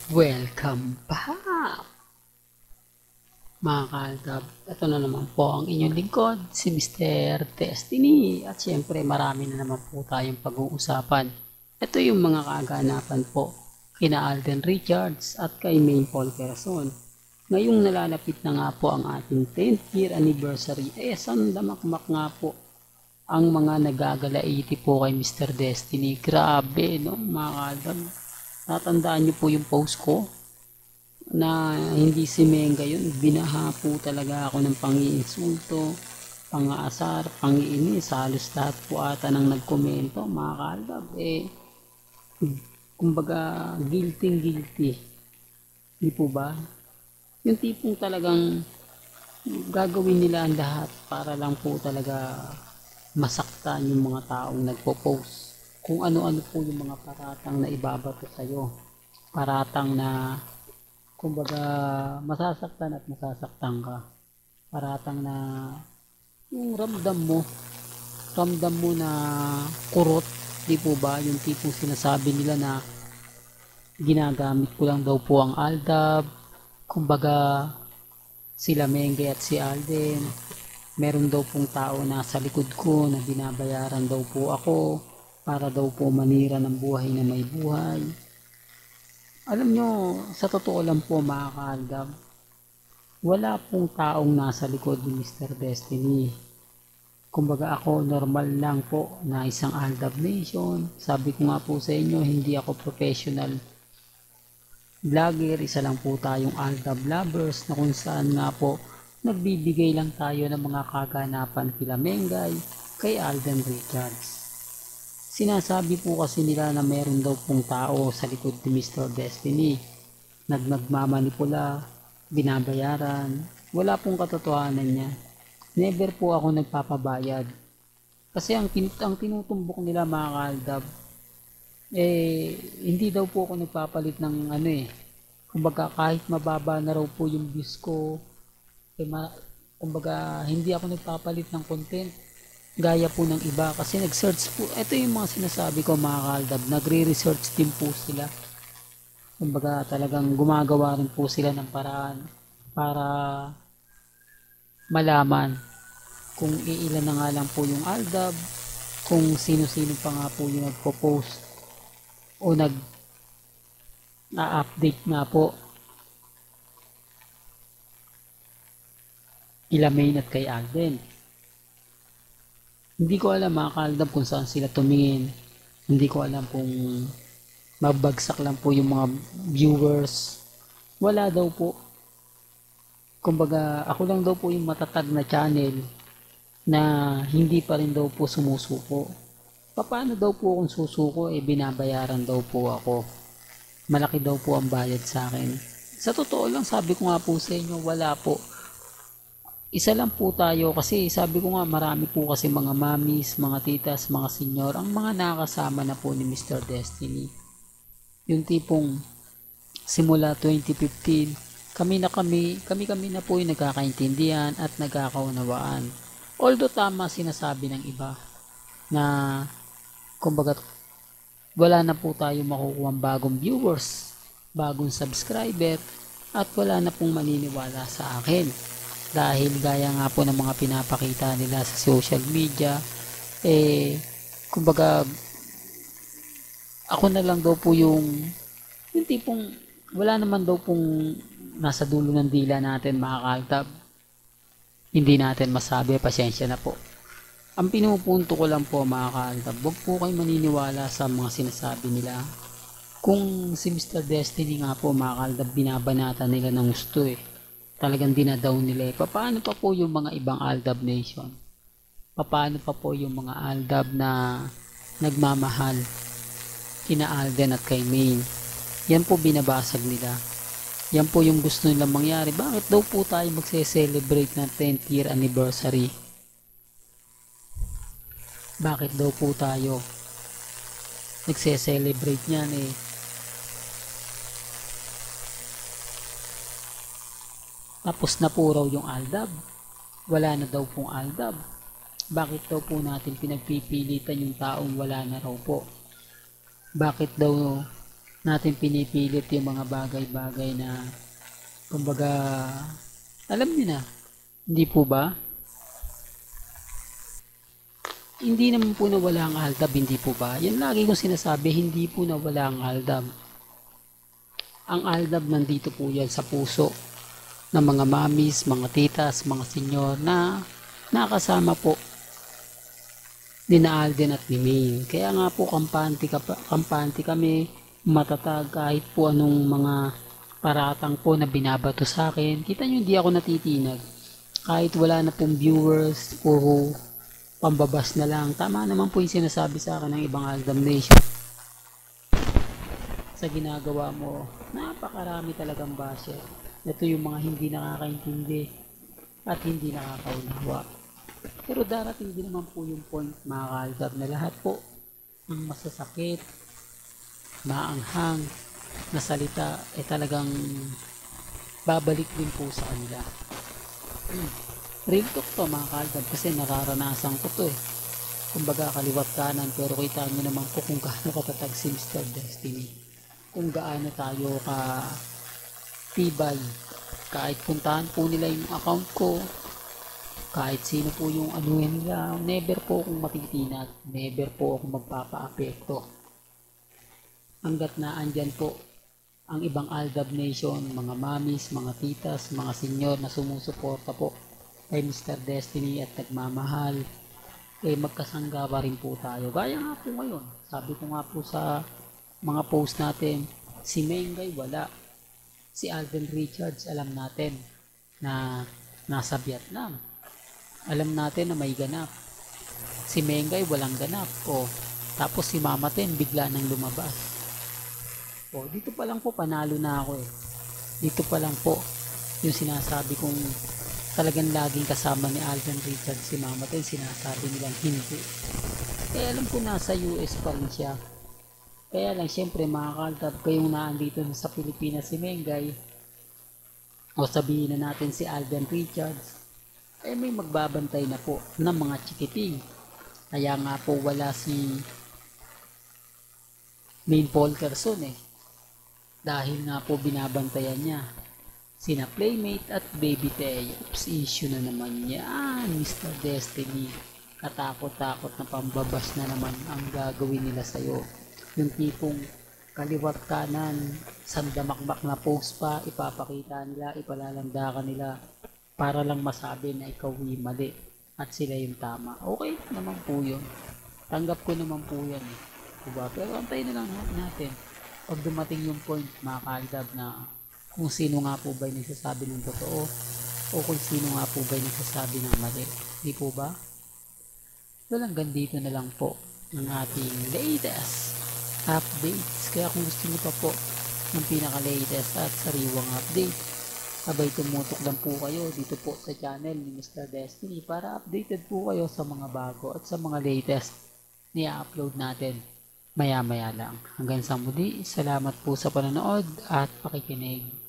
Welcome back, mga kaltab. Ito na naman po ang inyong lingkod, si Mr. Destiny. At syempre marami na naman po tayong pag-uusapan. Ito yung mga kaganapan po kina Alden Richards at kay Maine Paul Quezon. Ngayong nalalapit na nga po ang ating 10th year anniversary, sandamakmak nga po ang mga nagagalaiti po kay Mr. Destiny. Grabe, no, mga kaltab. Natandaan niyo po yung post ko na hindi si Menga yun. Binaha po talaga ako ng pangiinsulto, pang-aasar, pangiinis. Halos lahat po ata nang nagkomento, mga kalab. Kumbaga, guilty. Di po ba? Yung tipong talagang gagawin nila ang lahat para lang po talaga masaktan yung mga taong nagpo-post. Kung ano-ano po yung mga paratang na ibabato sa'yo. Paratang na kumbaga masasaktan at masasaktan ka. Paratang na yung ramdam mo na kurot, di po ba? Yung tipong sinasabi nila na ginagamit ko lang daw po ang Aldab. Kumbaga sila Mengge at si Alden, meron daw pong tao na sa likod ko na binabayaran daw po ako para daw po manira ng buhay na may buhay. Alam nyo, sa totoo lang po, mga kaaldab, wala pong taong nasa likod ni Mr. Destiny. Kumbaga ako, normal lang po na isang Aldab Nation. Sabi ko nga po sa inyo, hindi ako professional vlogger. Isa lang po tayong Aldab lovers na kung saan nga po nagbibigay lang tayo ng mga kaganapan kila Mengay kay Alden Richards. Sinasabi po kasi nila na meron daw pong tao sa likod ni Mr. Destiny. Nagmamanipula, binabayaran. Wala pong katotohanan niya. Never po ako nagpapabayad. Kasi ang tinutumbok nila, mga kaaldab, hindi daw po ako nagpapalit ng kumbaga kahit mababa na raw po yung views ko, kumbaga hindi ako nagpapalit ng content gaya po ng iba kasi nag-search po. Ito yung mga sinasabi ko, mga kaaldab, nagre-research din po sila. Kumbaga talagang gumagawa rin po sila ng paraan para malaman kung iilan na nga lang po yung Aldab, kung sino-sino pa nga po yung nagpo-post o nag-update nga po kila Maine at kay Alden. Hindi ko alam, mga kaaldab, kung saan sila tumingin. Hindi ko alam kung mabagsak lang po yung mga viewers. Wala daw po. Kumbaga, ako lang daw po yung matatag na channel na hindi pa rin daw po sumusuko. Paano daw po kung susuko, binabayaran daw po ako. Malaki daw po ang bayad sa akin. Sa totoo lang, sabi ko nga po sa inyo, wala po. Isa lang po tayo kasi sabi ko nga marami po kasi mga mamis, mga titas, mga senyor, ang mga nakasama na po ni Mr. Destiny. Yung tipong simula 2015, kami na po yung nagkakaintindihan at nagkakaunawaan. Although tama sinasabi ng iba na kumbaga wala na po tayo makukuha bagong viewers, bagong subscriber, at wala na pong maniniwala sa akin. Dahil gaya nga po ng mga pinapakita nila sa social media, kumbaga ako na lang daw po yung tipong wala naman daw pong nasa dulo ng dila natin, mga kaltab. Hindi natin masabi, pasensya na po. Ang pinupunto ko lang po, mga kaltab, huwag po kayo maniniwala sa mga sinasabi nila. Kung si Mr. Destiny nga po, mga kaltab, binabanata nila ng gusto talagang dinadown nila. Paano pa po yung mga ibang Aldab Nation? Paano pa po yung mga Aldab na nagmamahal kina Alden at kay Maine? Yan po binabasag nila. Yan po yung gusto nilang mangyari. Bakit daw po tayo magse-celebrate ng 10th year anniversary? Bakit daw po tayo nagse-celebrate niyan Tapos na po raw yung Aldab. Wala na daw pong Aldab. Bakit daw po natin pinagpipilitan yung taong wala na raw po? Bakit daw natin pinipilit yung mga bagay-bagay na kumbaga alam niyo na, hindi po ba? Hindi naman po nawala ang aldab, hindi po ba? Yan lagi kong sinasabi, hindi po nawala ang aldab. Ang aldab nandito po yan sa puso ng mga mamis, mga titas, mga senyor na nakasama po ni na Alden at ni Maine. Kaya nga po kampante kami, matatag kahit po anong mga paratang po na binabato sa akin. Kita nyo hindi ako natitinag. Kahit wala na pong viewers, puro pambabas na lang. Tama naman po yung sinasabi sa akin ng ibang Aldam Nation. Sa ginagawa mo, napakarami talagang basher. Ito yung mga hindi nakakaintindi at hindi nakakaunawa. Pero darating din naman po yung point mga kaaldab na lahat po ang masasakit, maanghang na salita ay talagang babalik din po sa kanila. Real talk to mga kaaldab kasi nararanasan ko to eh. Kumbaga kaliwat kanan pero kita nyo naman po kung gaano katatag si Mr. Destiny. Kung gaano tayo ka tibay. Kahit puntahan po nila yung account ko, kahit sino po yung anuhin nila, never po akong matitinag, never po akong magpapa-apekto. Hanggat na andyan po ang ibang Aldab Nation, mga mamis, mga titas, mga senyor na sumusuporta po kay Mr. Destiny at nagmamahal, eh magkasangga pa rin po tayo. Gaya nga po ngayon, sabi ko nga po sa mga post natin, si Mengay wala, si Alden Richards alam natin na nasa Vietnam, alam natin na may ganap, si Mengay walang ganap, o tapos si Mama Ten bigla nang lumabas. O dito pa lang po panalo na ako eh, dito pa lang po yung sinasabi kong talagang laging kasama ni Alden Richards si Mama Ten, sinasabi nilang hindi. Kaya alam ko nasa US pa rin siya. Kaya lang syempre mga kaaldab, kayong naandito sa Pilipinas si Mengay o sabihin na natin si Alden Richards, eh may magbabantay na po ng mga chikiting. Kaya nga po wala si Main Polkerson eh, dahil nga po binabantayan niya sina Playmate at Baby Tay. Oops, issue na naman yan Mr. Destiny. Katakot-takot na pambabas na naman ang gagawin nila sa'yo. Yung tipong kaliwat kanan, sandamakbak na post pa, ipapakita nila, ipalalandakan nila para lang masabi na ikaw ay mali at sila yung tama. Okay naman po yun. Tanggap ko naman po yan eh. Diba? Pero antayin na lang natin pag dumating yung point mga kaaldab na kung sino nga po ba yung nagsasabi ng totoo o kung sino nga po ba yung nagsasabi ng mali. Di po ba? Well, hanggang dito na lang po ng ating latest updates. Kaya kung gusto niyo pa po ng pinaka-latest at sariwang update, abay tumutok lang po kayo dito po sa channel ni Mr. Destiny para updated po kayo sa mga bago at sa mga latest na i-upload natin maya-maya lang. Hanggang sa muli, salamat po sa panonood at pakikinig.